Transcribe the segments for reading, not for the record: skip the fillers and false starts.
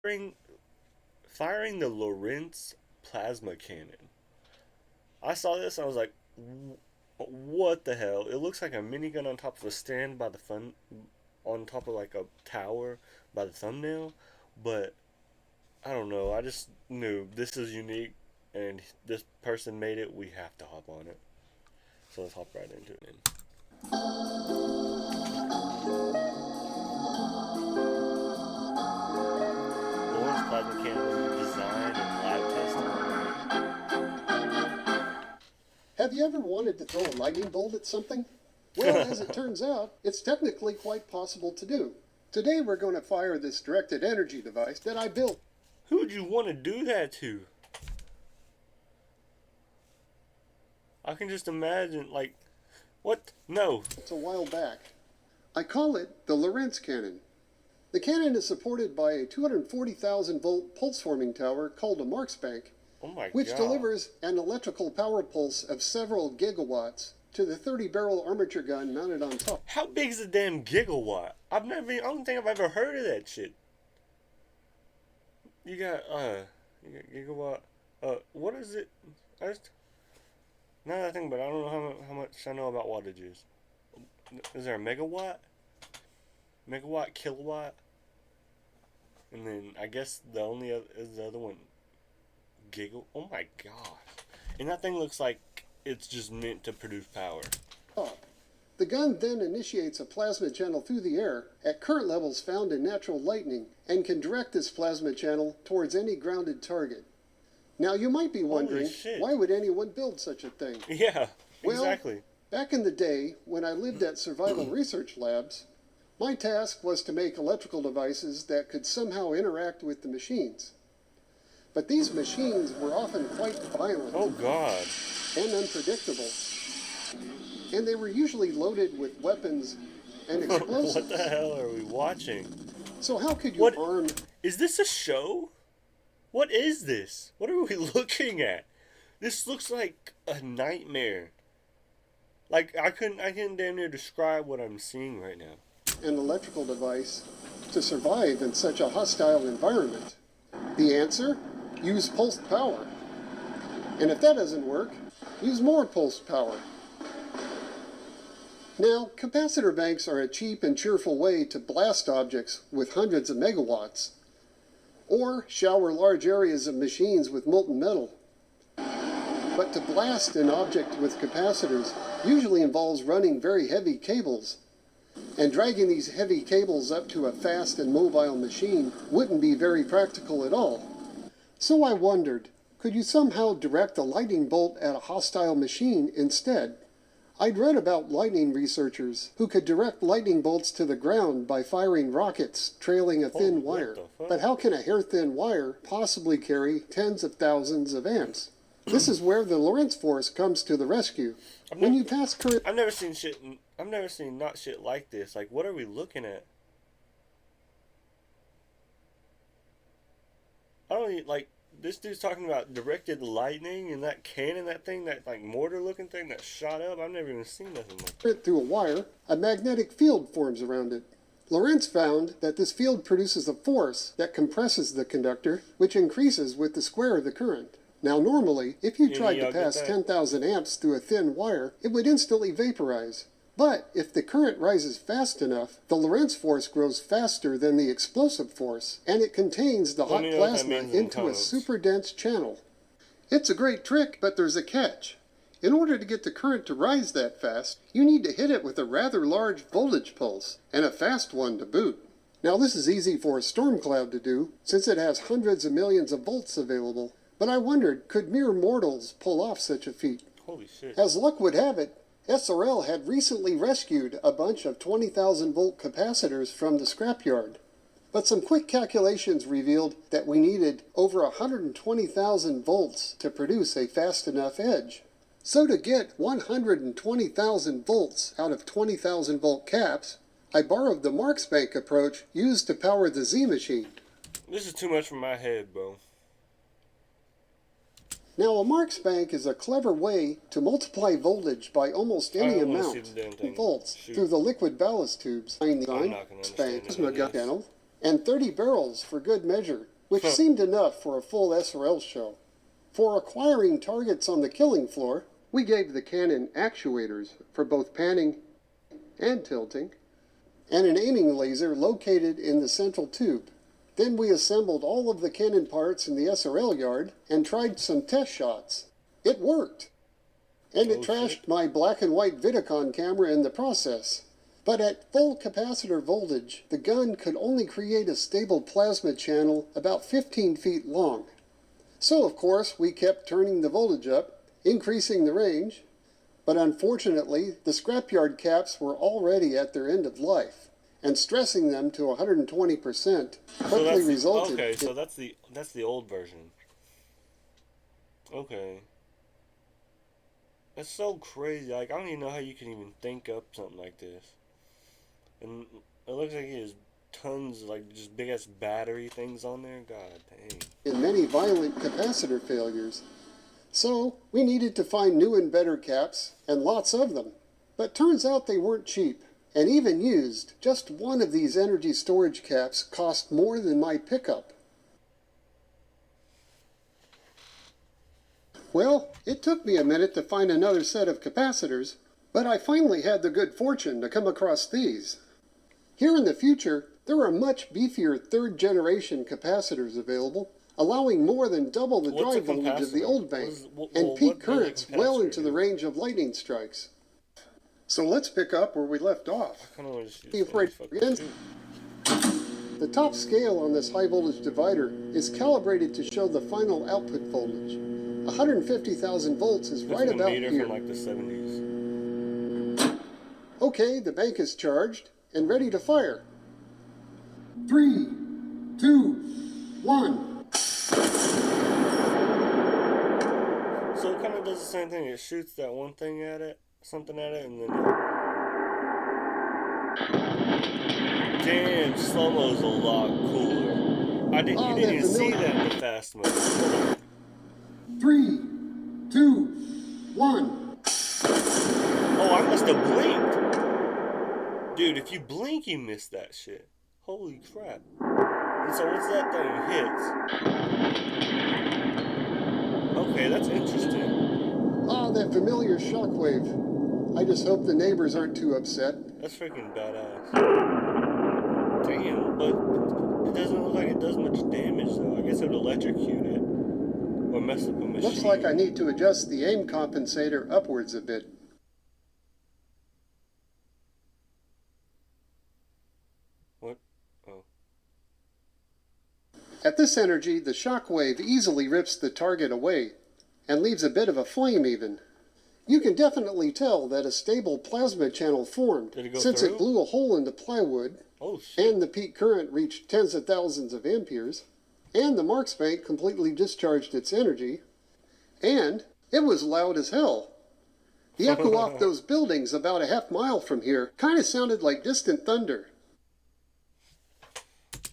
Firing, firing the Lorentz plasma cannon. I saw this. I was like, "What the hell?" It looks like a minigun on top of a stand by the fun, on top of like a tower by the thumbnail. But I don't know. I just knew this is unique, and this person made it. We have to hop on it. So let's hop right into it. Lawrence plasma cannon design and lab Have you ever wanted to throw a lightning bolt at something? Well, as it turns out, it's technically quite possible to do. Today we're going to fire this directed energy device that I built. Who would you want to do that to? I can just imagine, like, what? No. It's a while back. I call it the Lorentz cannon. The cannon is supported by a 240,000 volt pulse forming tower called a Marksbank, Oh my which god. delivers an electrical power pulse of several gigawatts to the 30-barrel armature gun mounted on top. How big is a damn gigawatt? I don't think I've ever heard of that shit. You got gigawatt. What is it? Now that I think about it, I don't know how much I know about wattages. Is there a megawatt? Megawatt, kilowatt? And then I guess the only other is the other one. Oh my god. And that thing looks like it's just meant to produce power. The gun then initiates a plasma channel through the air at current levels found in natural lightning and can direct this plasma channel towards any grounded target. Now you might be wondering, why would anyone build such a thing? Yeah, Well, exactly. Back in the day, when I lived at survival research labs, my task was to make electrical devices that could somehow interact with the machines. But these machines were often quite violent Oh god. and unpredictable. And they were usually loaded with weapons and explosives. What the hell are we watching? So how could you arm... Is this a show? What is this? What are we looking at? This looks like a nightmare. Like I couldn't damn near describe what I'm seeing right now. an electrical device to survive in such a hostile environment? The answer? Use pulsed power. And if that doesn't work, use more pulsed power. Now, capacitor banks are a cheap and cheerful way to blast objects with hundreds of megawatts, or shower large areas of machines with molten metal. But to blast an object with capacitors usually involves running very heavy cables, and dragging these heavy cables up to a fast and mobile machine wouldn't be very practical at all. So I wondered, could you somehow direct a lightning bolt at a hostile machine instead? I'd read about lightning researchers who could direct lightning bolts to the ground by firing rockets trailing a thin wire. But how can a hair-thin wire possibly carry tens of thousands of amps? This is where the Lorentz force comes to the rescue. When you pass current... I've never seen not shit like this. Like, what are we looking at? I don't even, like, this dude's talking about directed lightning and that cannon, that thing, that, like, mortar-looking thing that shot up. I've never even seen nothing like that. Through a wire, a magnetic field forms around it. Lorentz found that this field produces a force that compresses the conductor, which increases with the square of the current. Now normally, if you tried to pass 10,000 amps through a thin wire, it would instantly vaporize. But if the current rises fast enough, the Lorentz force grows faster than the explosive force, and it contains the hot plasma into a super dense channel. It's a great trick, but there's a catch. In order to get the current to rise that fast, you need to hit it with a rather large voltage pulse, and a fast one to boot. Now this is easy for a storm cloud to do, since it has hundreds of millions of volts available. But I wondered, could mere mortals pull off such a feat? Holy shit. As luck would have it, SRL had recently rescued a bunch of 20,000 volt capacitors from the scrapyard. But some quick calculations revealed that we needed over 120,000 volts to produce a fast enough edge. So to get 120,000 volts out of 20,000 volt caps, I borrowed the Marksbank approach used to power the Z machine. This is too much for my head, bro. Now, a Marksbank is a clever way to multiply voltage by almost any amount of volts through the liquid ballast tubes behind the Marksbank channel, and 30 barrels for good measure which seemed enough for a full SRL show. For acquiring targets on the killing floor, we gave the cannon actuators for both panning and tilting, and an aiming laser located in the central tube. Then we assembled all of the cannon parts in the SRL yard and tried some test shots. It worked! And it trashed my black and white Vidicon camera in the process. But at full capacitor voltage, the gun could only create a stable plasma channel about 15 feet long. So, of course, we kept turning the voltage up, increasing the range, but unfortunately, the scrapyard caps were already at their end of life, and stressing them to 120% quickly resulted. Okay, so that's the old version. Okay. That's so crazy. Like, I don't even know how you can even think up something like this. And it looks like it has tons, like, just big-ass battery things on there. God dang. In many violent capacitor failures. So, we needed to find new and better caps, and lots of them. But turns out they weren't cheap. And even used, just one of these energy storage caps cost more than my pickup. Well, it took me a minute to find another set of capacitors, but I finally had the good fortune to come across these. Here in the future, there are much beefier third-generation capacitors available, allowing more than double the drive voltage of the old bank, and peak currents well into the range of lightning strikes. So let's pick up where we left off. The top scale on this high voltage divider is calibrated to show the final output voltage. 150,000 volts is right about here. From like the 70s. Okay, the bank is charged and ready to fire. 3, 2, 1. So it kind of does the same thing. It shoots that one thing at it, something at it, and then damn, slow-mo's a lot cooler. You didn't even see that in the fast mode. 3, 2, 1. Oh, I must have blinked. Dude, if you blink, you miss that shit. Holy crap. And so once that thing hits... Okay, that's interesting. Ah, that familiar shockwave. I just hope the neighbors aren't too upset. That's freaking badass. Damn, but it doesn't look like it does much damage, though. I guess it would electrocute it. Or mess up a machine. Looks like I need to adjust the aim compensator upwards a bit. What? Oh. At this energy, the shockwave easily rips the target away, and leaves a bit of a flame even. You can definitely tell that a stable plasma channel formed, since it blew a hole in the plywood, and the peak current reached tens of thousands of amperes, and the Marks bank completely discharged its energy, and it was loud as hell. The echo off those buildings about a half mile from here kind of sounded like distant thunder.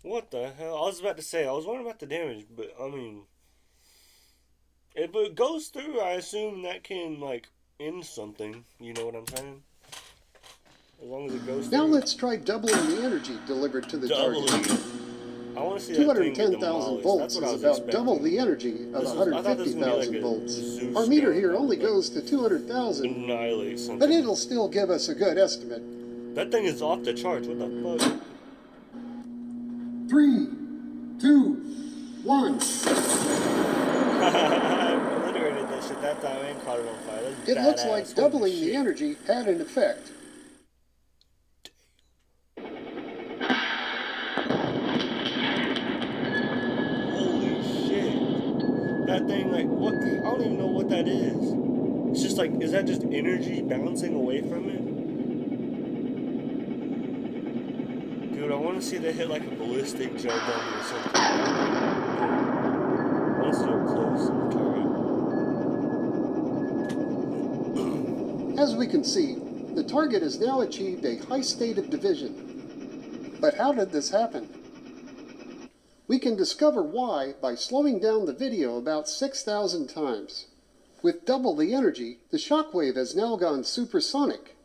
What the hell? I was about to say, I was wondering about the damage, but I mean, if it goes through, I assume that can, like, end something. You know what I'm saying? As long as it goes through. Now let's try doubling the energy delivered to the target. I want to see 210,000 volts is about double the energy of 150,000 volts. Our meter here only goes to 200,000, but it'll still give us a good estimate. That thing is off the charts. What the fuck? 3, 2, 1. I obliterated that shit that time and caught it on fire. It looks like doubling the energy had an effect. Holy shit. That thing, like, what? I don't even know what that is. It's just like, is that just energy bouncing away from it? Dude, I want to see that hit like a ballistic jump on me or something. I want to see it close on the target. As we can see, the target has now achieved a high state of division. But how did this happen? We can discover why by slowing down the video about 6,000 times. With double the energy, the shockwave has now gone supersonic,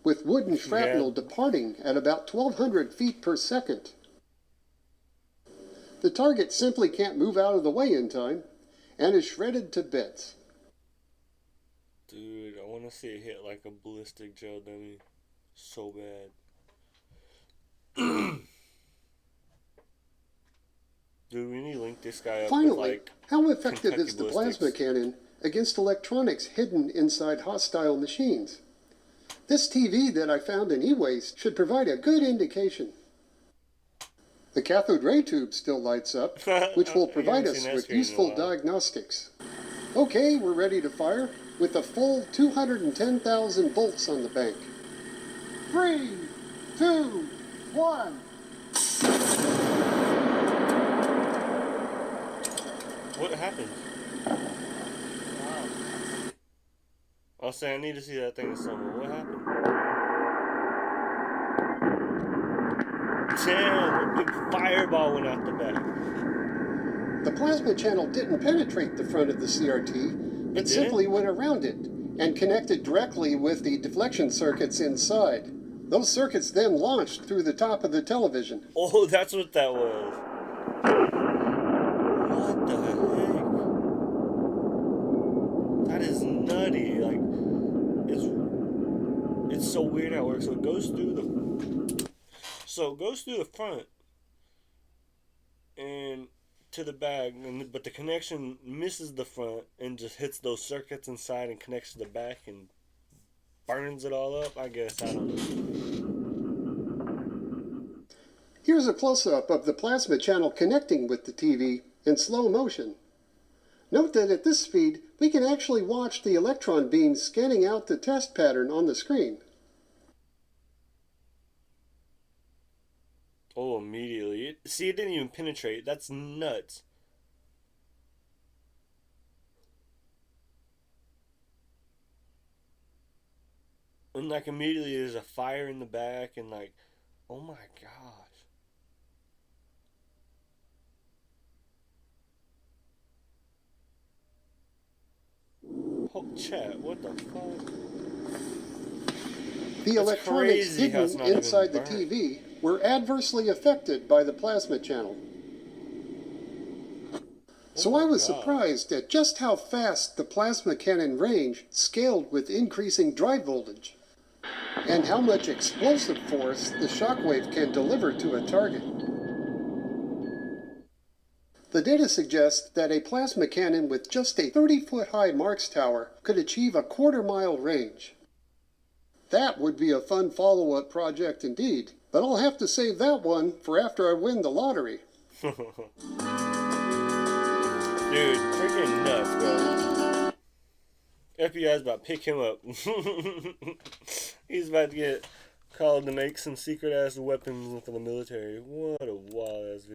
with wooden shrapnel departing at about 1,200 feet per second. The target simply can't move out of the way in time and is shredded to bits. Dude, I want to see it hit like a ballistic gel dummy. So bad. Dude, we need to link this guy up with Finally, like how effective Kentucky is the ballistics. plasma cannon against electronics hidden inside hostile machines? This TV that I found in e-waste should provide a good indication. The cathode ray tube still lights up, which will provide us with useful diagnostics. Okay, we're ready to fire with a full 210,000 volts on the bank. 3, 2, 1. What happened? I'll say I need to see that thing somewhere. What happened? Damn, a big fireball went out the back. The plasma channel didn't penetrate the front of the CRT. It simply went around it and connected directly with the deflection circuits inside. Those circuits then launched through the top of the television. Oh, that's what that was. What the heck? That is nutty. Like, it's so weird how it works. So it goes through the front and to the back, but the connection misses the front and just hits those circuits inside and connects to the back and burns it all up. I guess, I don't know. Here's a close-up of the plasma channel connecting with the TV in slow motion. Note that at this speed, we can actually watch the electron beams scanning out the test pattern on the screen. Oh, immediately. See, it didn't even penetrate. That's nuts. And like immediately there's a fire in the back and like, oh my gosh. Oh, chat, what the fuck? The electronics hidden inside the TV were adversely affected by the plasma channel. So I was surprised at just how fast the plasma cannon range scaled with increasing drive voltage, and how much explosive force the shockwave can deliver to a target. The data suggests that a plasma cannon with just a 30-foot-high Marks tower could achieve a quarter-mile range. That would be a fun follow-up project indeed, but I'll have to save that one for after I win the lottery. Dude, freaking nuts, bro. FBI's about to pick him up. He's about to get called to make some secret-ass weapons for the military. What a wild-ass video.